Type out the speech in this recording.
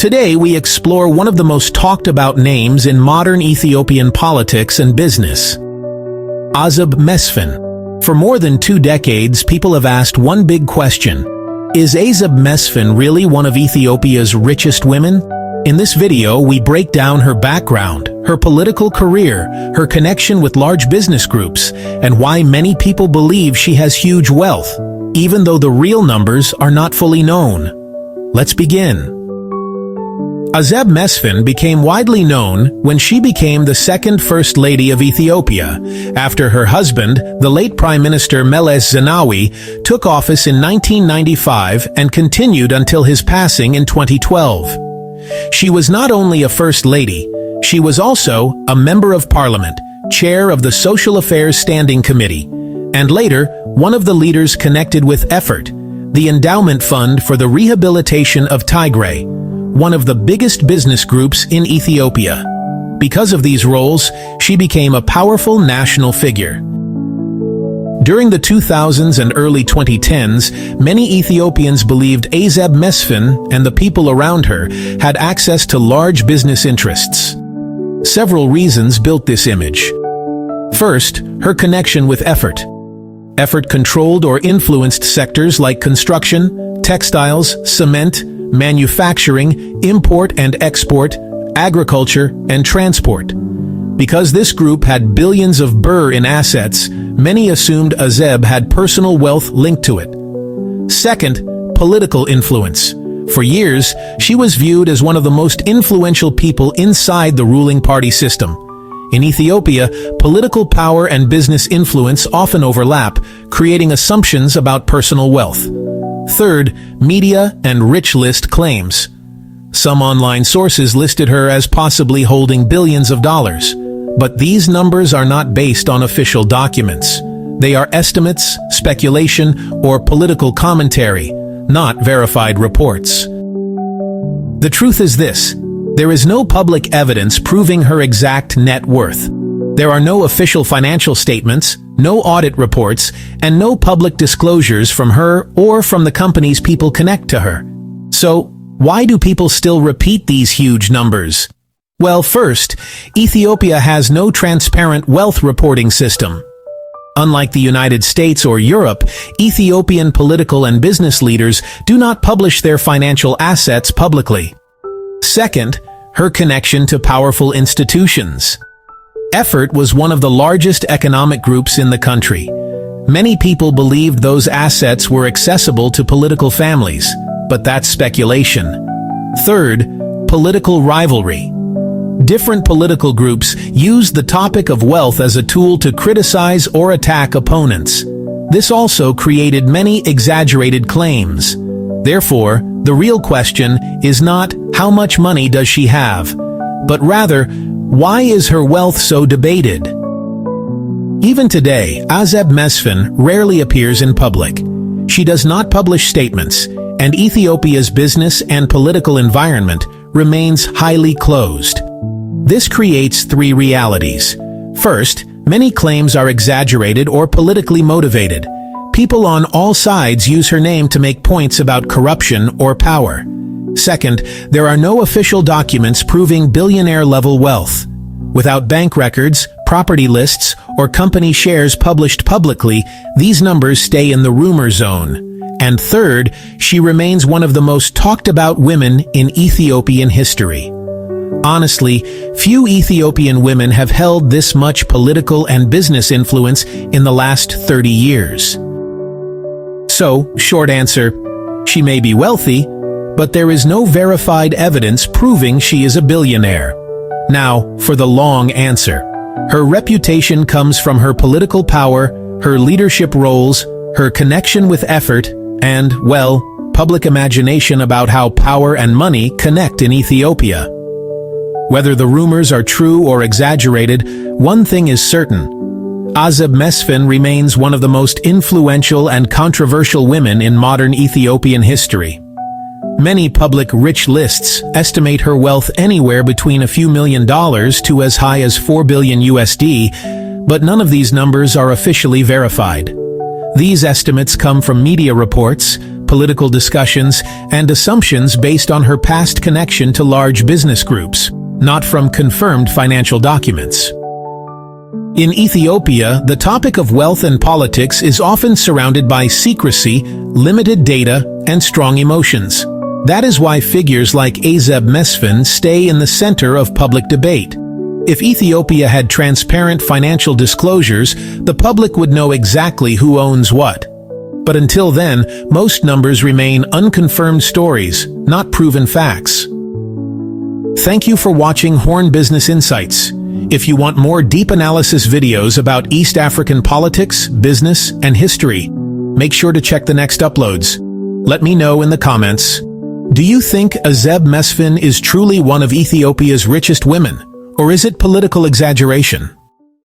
Today we explore one of the most talked about names in modern Ethiopian politics and business. Azeb Mesfin. For more than 2 decades, people have asked one big question: is Azeb Mesfin really one of Ethiopia's richest women? In this video, we break down her background, her political career, her connection with large business groups, and why many people believe she has huge wealth, even though the real numbers are not fully known. Let's begin. Azeb Mesfin became widely known when she became the second First Lady of Ethiopia, after her husband, the late Prime Minister Meles Zenawi, took office in 1995 and continued until his passing in 2012. She was not only a First Lady, she was also a Member of Parliament, Chair of the Social Affairs Standing Committee, and later, one of the leaders connected with Effort, the endowment fund for the rehabilitation of Tigray, one of the biggest business groups in Ethiopia. Because of these roles, she became a powerful national figure. During the 2000s and early 2010s, many Ethiopians believed Azeb Mesfin and the people around her had access to large business interests. Several reasons built this image. First, her connection with Effort. Effort controlled or influenced sectors like construction, textiles, cement, manufacturing, import and export, agriculture, and transport. Because this group had billions of birr in assets, many assumed Azeb had personal wealth linked to it. Second, political influence. For years, she was viewed as one of the most influential people inside the ruling party system. In Ethiopia, political power and business influence often overlap, creating assumptions about personal wealth. Third, media and rich list claims. Some online sources listed her as possibly holding billions of dollars, but these numbers are not based on official documents. They are estimates, speculation, or political commentary, not verified reports. The truth is this: there is no public evidence proving her exact net worth. There are no official financial statements, no audit reports, and no public disclosures from her or from the companies people connect to her. So, why do people still repeat these huge numbers? Well, first, Ethiopia has no transparent wealth reporting system. Unlike the United States or Europe, Ethiopian political and business leaders do not publish their financial assets publicly. Second, her connection to powerful institutions. Effort was one of the largest economic groups in the country. Many people believed those assets were accessible to political families, but that's speculation. Third, political rivalry. Different political groups used the topic of wealth as a tool to criticize or attack opponents. This also created many exaggerated claims. Therefore, the real question is not how much money does she have, but rather, why is her wealth so debated? Even today, Azeb Mesfin rarely appears in public. She does not publish statements, and Ethiopia's business and political environment remains highly closed. This creates 3 realities. First, many claims are exaggerated or politically motivated. People on all sides use her name to make points about corruption or power. Second, there are no official documents proving billionaire-level wealth. Without bank records, property lists, or company shares published publicly, these numbers stay in the rumor zone. And third, she remains one of the most talked-about women in Ethiopian history. Honestly, few Ethiopian women have held this much political and business influence in the last 30 years. So, short answer, she may be wealthy, but there is no verified evidence proving she is a billionaire. Now, for the long answer. Her reputation comes from her political power, her leadership roles, her connection with Effort, and, well, public imagination about how power and money connect in Ethiopia. Whether the rumors are true or exaggerated, one thing is certain: Azeb Mesfin remains one of the most influential and controversial women in modern Ethiopian history. Many public rich lists estimate her wealth anywhere between a few $1 million to as high as $4 billion USD, but none of these numbers are officially verified. These estimates come from media reports, political discussions and assumptions based on her past connection to large business groups, not from confirmed financial documents. In Ethiopia, the topic of wealth and politics is often surrounded by secrecy, limited data, and strong emotions. That is why figures like Azeb Mesfin stay in the center of public debate. If Ethiopia had transparent financial disclosures, the public would know exactly who owns what. But until then, most numbers remain unconfirmed stories, not proven facts. Thank you for watching Horn Business Insights. If you want more deep analysis videos about East African politics, business, and history, make sure to check the next uploads. Let me know in the comments. Do you think Azeb Mesfin is truly one of Ethiopia's richest women, or is it political exaggeration?